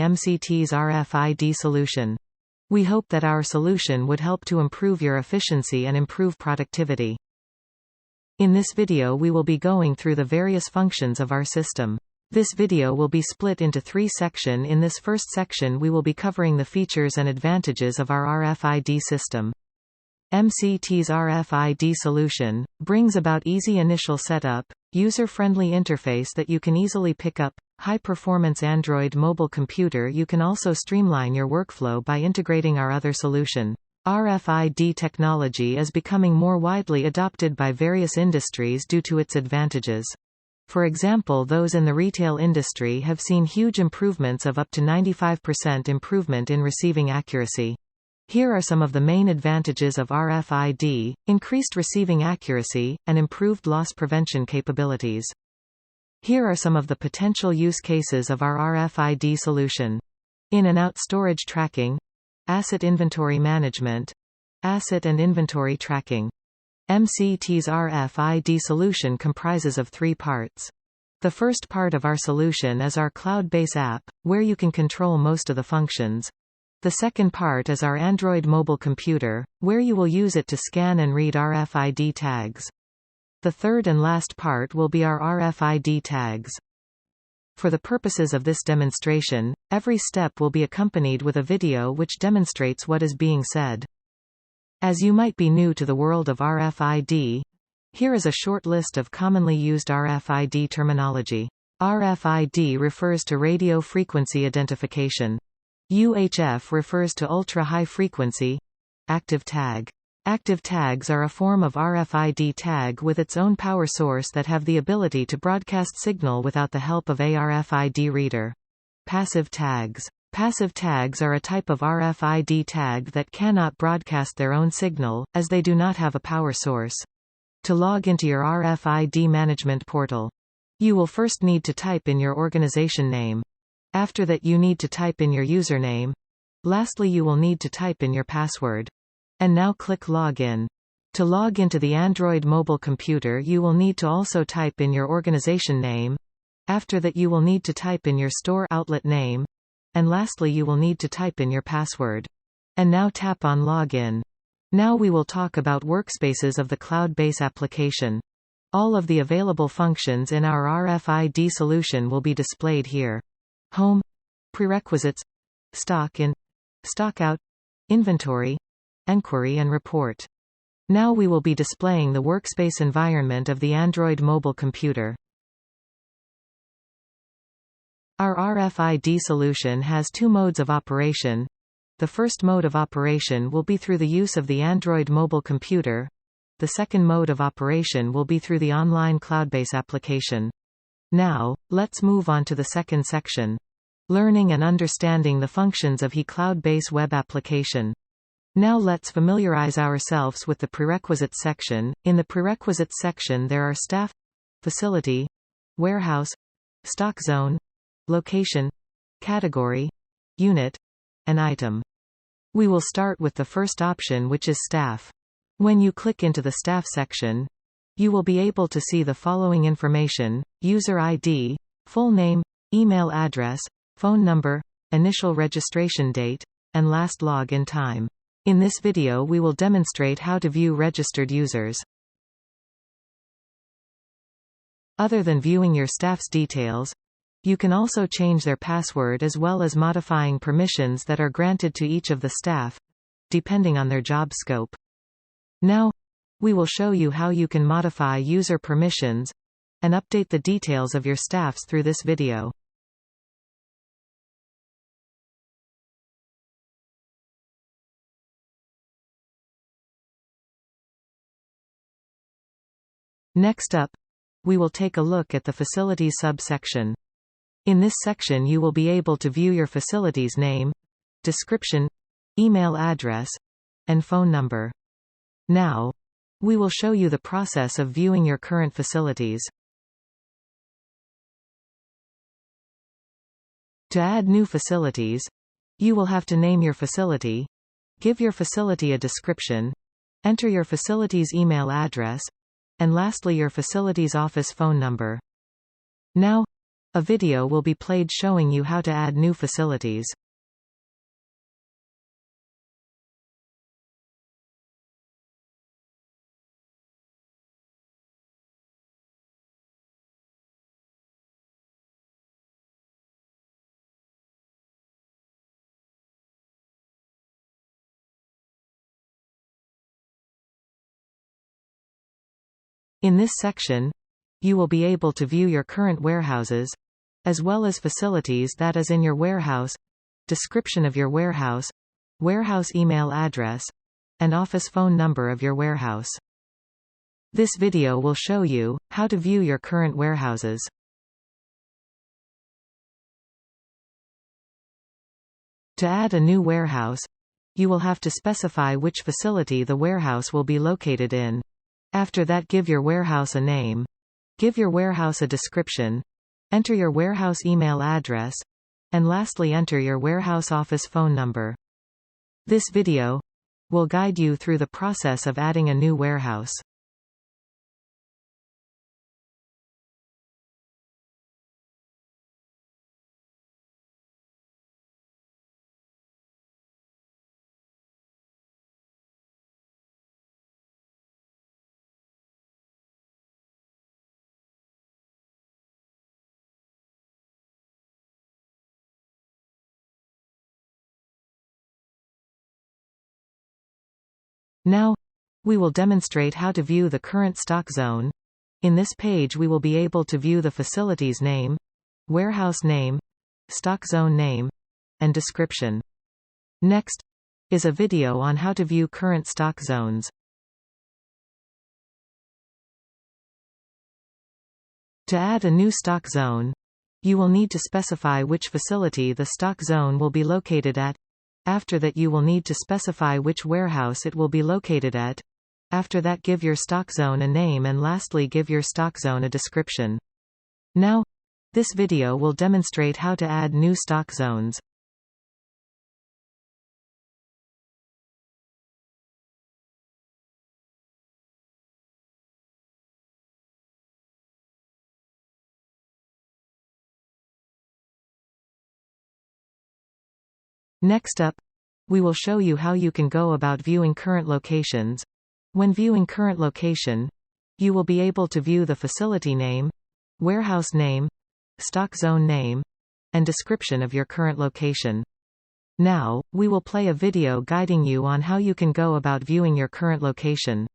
MCT's RFID solution. We hope that our solution would help to improve your efficiency and improve productivity. In this video we will be going through the various functions of our system. This video will be split into 3 sections. In this first section we will be covering the features and advantages of our RFID system. MCT's RFID solution brings about easy initial setup, user-friendly interface that you can easily pick up, high-performance Android mobile computer. You can also streamline your workflow by integrating our other solution. RFID technology is becoming more widely adopted by various industries due to its advantages. For example, those in the retail industry have seen huge improvements of up to 95% improvement in receiving accuracy. Here are some of the main advantages of RFID: increased receiving accuracy, and improved loss prevention capabilities. Here are some of the potential use cases of our RFID solution. In and out storage tracking, asset inventory management, asset and inventory tracking. MCT's RFID solution comprises of 3 parts. The first part of our solution is our cloud-based app, where you can control most of the functions. The second part is our Android mobile computer, where you will use it to scan and read RFID tags. The third and last part will be our RFID tags. For the purposes of this demonstration, every step will be accompanied with a video which demonstrates what is being said. As you might be new to the world of RFID, here is a short list of commonly used RFID terminology. RFID refers to radio frequency identification. UHF refers to ultra-high frequency. Active tag. Active tags are a form of RFID tag with its own power source that have the ability to broadcast signal without the help of a RFID reader. Passive tags. Passive tags are a type of RFID tag that cannot broadcast their own signal, as they do not have a power source. To log into your RFID management portal, you will first need to type in your organization name. After that you need to type in your username. Lastly you will need to type in your password. And now click Login. To log into the Android mobile computer you will need to also type in your organization name. After that you will need to type in your store outlet name. And lastly you will need to type in your password. And now tap on Login. Now we will talk about workspaces of the cloud-based application. All of the available functions in our RFID solution will be displayed here. Home, prerequisites, stock in, stock out, inventory, enquiry and report. Now we will be displaying the workspace environment of the Android mobile computer. Our RFID solution has 2 modes of operation. The first mode of operation will be through the use of the Android mobile computer. The second mode of operation will be through the online cloud-based application. Now, let's move on to the second section. Learning and understanding the functions of the cloud-based web application. Now let's familiarize ourselves with the prerequisites section. In the prerequisites section there are staff, facility, warehouse, stock zone, location, category, unit, and item. We will start with the first option, which is staff. When you click into the staff section, you will be able to see the following information: user ID, full name, email address, phone number, initial registration date, and last login time. In this video we will demonstrate how to view registered users. Other than viewing your staff's details, you can also change their password as well as modifying permissions that are granted to each of the staff, depending on their job scope. Now, we will show you how you can modify user permissions and update the details of your staffs through this video. Next up, we will take a look at the facilities subsection. In this section you will be able to view your facility's name, description, email address, and phone number. Now, we will show you the process of viewing your current facilities. To add new facilities, you will have to name your facility, give your facility a description, enter your facility's email address, and lastly your facility's office phone number. Now, A video will be played showing you how to add new facilities. In this section, you will be able to view your current warehouses, as well as facilities that is in your warehouse, description of your warehouse, warehouse email address, and office phone number of your warehouse. This video will show you how to view your current warehouses. To add a new warehouse, you will have to specify which facility the warehouse will be located in. After that, give your warehouse a name. Give your warehouse a description. Enter your warehouse email address. And lastly, enter your warehouse office phone number. This video will guide you through the process of adding a new warehouse. Now, we will demonstrate how to view the current stock zone. In this page we will be able to view the facility's name, warehouse name, stock zone name, and description. Next is a video on how to view current stock zones. To add a new stock zone, you will need to specify which facility the stock zone will be located at. After that, you will need to specify which warehouse it will be located at. After that, give your stock zone a name, and lastly, give your stock zone a description. Now, this video will demonstrate how to add new stock zones. Next up, we will show you how you can go about viewing current locations. When viewing current location, you will be able to view the facility name, warehouse name, stock zone name, and description of your current location. Now, we will play a video guiding you on how you can go about viewing your current location.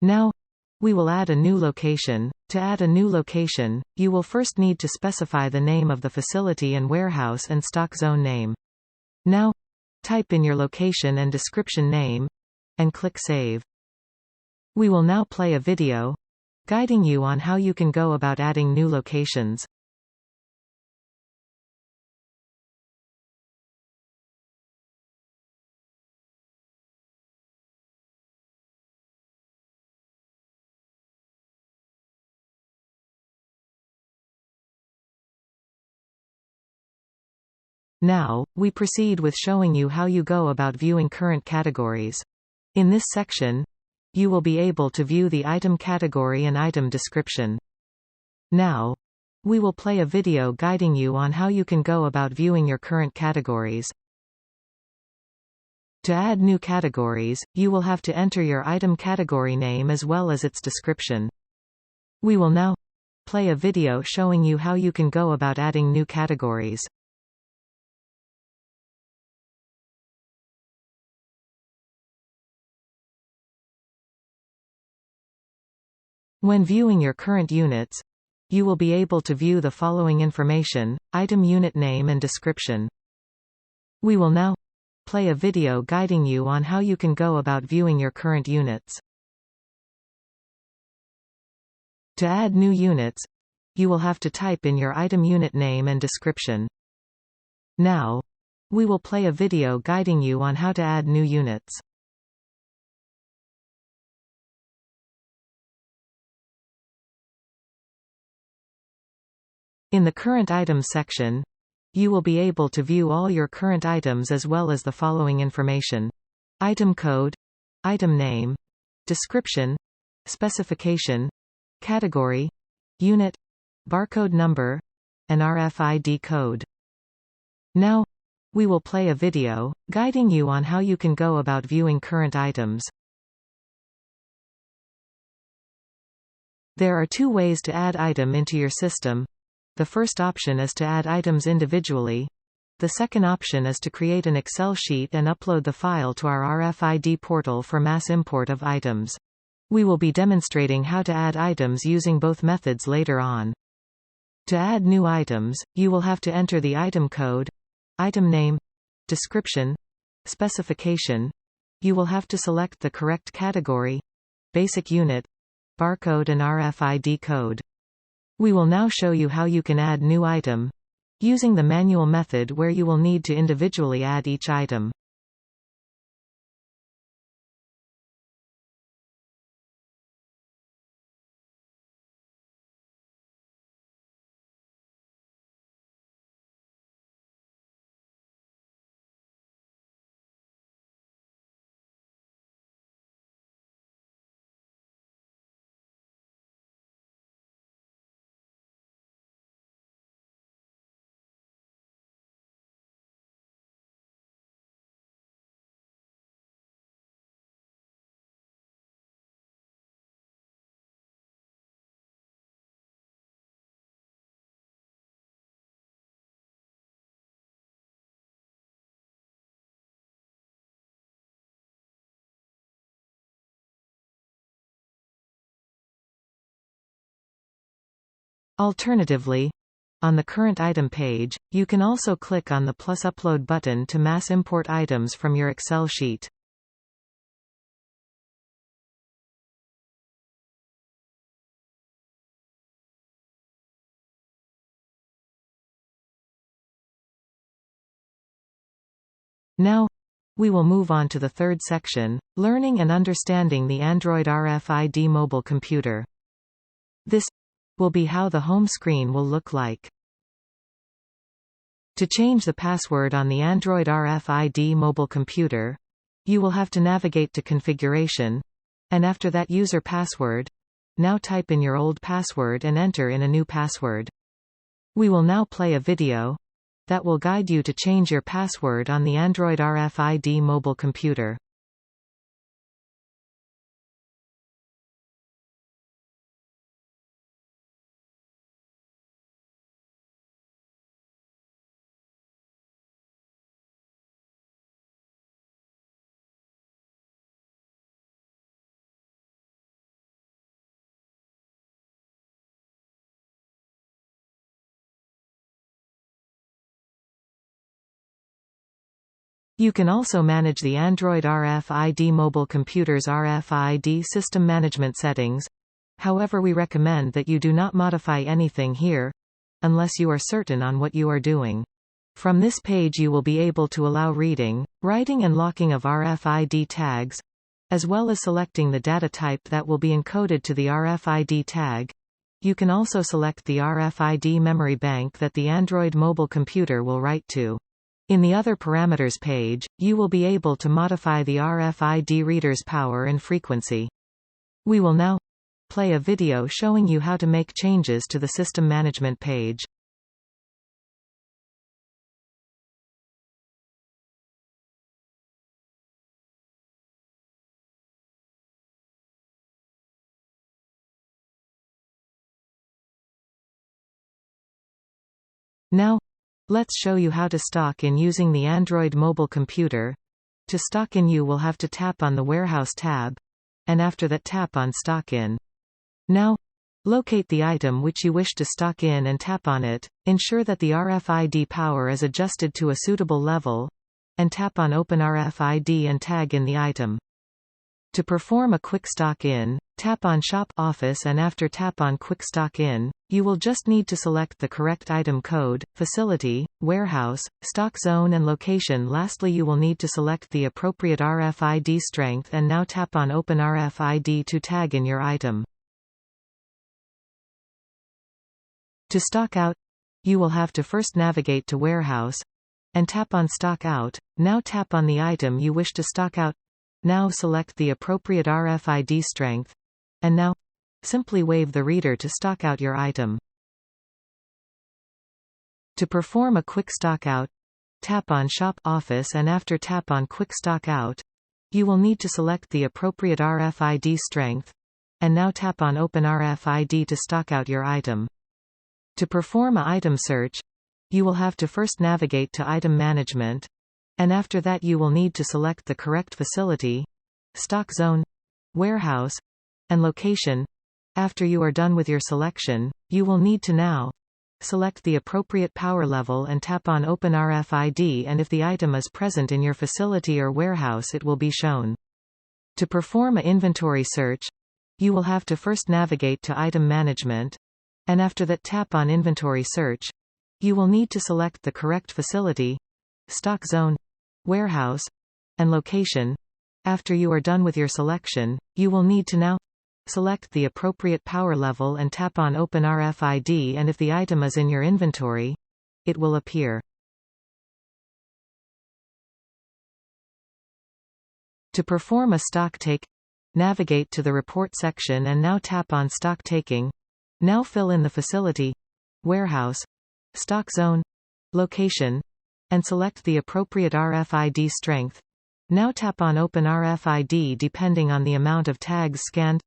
Now, we will add a new location. To add a new location, you will first need to specify the name of the facility and warehouse and stock zone name. Now, type in your location and description name, and click Save. We will now play a video guiding you on how you can go about adding new locations. Now, we proceed with showing you how you go about viewing current categories. In this section, you will be able to view the item category and item description. Now, we will play a video guiding you on how you can go about viewing your current categories. To add new categories, you will have to enter your item category name as well as its description. We will now play a video showing you how you can go about adding new categories. When viewing your current units, you will be able to view the following information: item unit name and description. We will now play a video guiding you on how you can go about viewing your current units. To add new units, you will have to type in your item unit name and description. Now, we will play a video guiding you on how to add new units. In the current items section, you will be able to view all your current items as well as the following information: item code, item name, description, specification, category, unit, barcode number, and RFID code. Now, we will play a video, guiding you on how you can go about viewing current items. There are two ways to add item into your system. The first option is to add items individually. The second option is to create an Excel sheet and upload the file to our RFID portal for mass import of items. We will be demonstrating how to add items using both methods later on. To add new items, you will have to enter the item code, item name, description, specification. You will have to select the correct category, basic unit, barcode and RFID code. We will now show you how you can add new item, using the manual method where you will need to individually add each item. Alternatively, on the current item page, you can also click on the plus upload button to mass import items from your Excel sheet. Now, we will move on to the third section, learning and understanding the Android RFID mobile computer. This will be how the home screen will look like. To change the password on the Android RFID mobile computer, you will have to navigate to Configuration, and after that User Password. Now type in your old password and enter in a new password. We will now play a video that will guide you to change your password on the Android RFID mobile computer. You can also manage the Android RFID mobile computer's RFID system management settings. However, we recommend that you do not modify anything here, unless you are certain on what you are doing. From this page you will be able to allow reading, writing and locking of RFID tags, as well as selecting the data type that will be encoded to the RFID tag. You can also select the RFID memory bank that the Android mobile computer will write to. In the Other Parameters page, you will be able to modify the RFID reader's power and frequency. We will now play a video showing you how to make changes to the System Management page. Now, let's show you how to stock in using the Android mobile computer. To stock in, you will have to tap on the Warehouse tab, and after that tap on Stock in. Now, locate the item which you wish to stock in and tap on it. Ensure that the RFID power is adjusted to a suitable level, and tap on Open RFID and tag in the item. To perform a quick stock in, tap on Shop Office, and after tap on Quick Stock In, you will just need to select the correct item code, facility, warehouse, stock zone and location. Lastly, you will need to select the appropriate RFID strength and now tap on Open RFID to tag in your item. To stock out, you will have to first navigate to Warehouse, and tap on Stock Out. Now tap on the item you wish to stock out. Now select the appropriate RFID strength, and now simply wave the reader to stock out your item. To perform a quick stock out, tap on Shop Office, and after tap on Quick Stock Out, you will need to select the appropriate RFID strength, and now tap on Open RFID to stock out your item. To perform a item search, you will have to first navigate to Item Management, and after that you will need to select the correct facility, stock zone, warehouse, and location. After you are done with your selection, you will need to now select the appropriate power level and tap on Open RFID, and if the item is present in your facility or warehouse it will be shown. To perform an inventory search, you will have to first navigate to Item Management, and after that tap on Inventory Search. You will need to select the correct facility, stock zone, warehouse, and location. After you are done with your selection, you will need to now select the appropriate power level and tap on Open RFID, and if the item is in your inventory, it will appear. To perform a stock take, navigate to the Report section and now tap on Stock Taking. Now fill in the facility, warehouse, stock zone, location, and select the appropriate RFID strength. Now tap on Open RFID. Depending on the amount of tags scanned,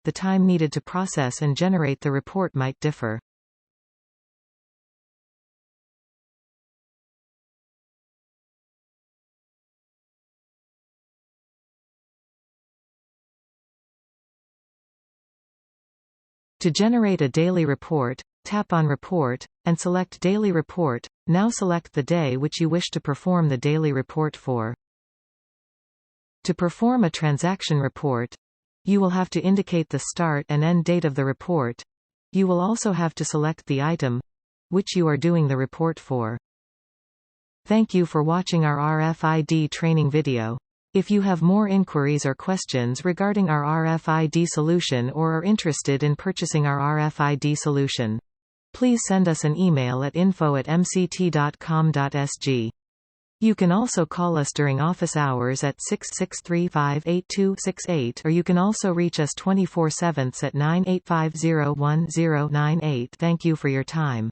the time needed to process and generate the report might differ. To generate a daily report, tap on Report, and select Daily Report. Now select the day which you wish to perform the daily report for. To perform a transaction report, you will have to indicate the start and end date of the report. You will also have to select the item which you are doing the report for. Thank you for watching our RFID training video. If you have more inquiries or questions regarding our RFID solution or are interested in purchasing our RFID solution, please send us an email at info@mct.com.sg. You can also call us during office hours at 663-582-68, or you can also reach us 24/7 at 98501-098. Thank you for your time.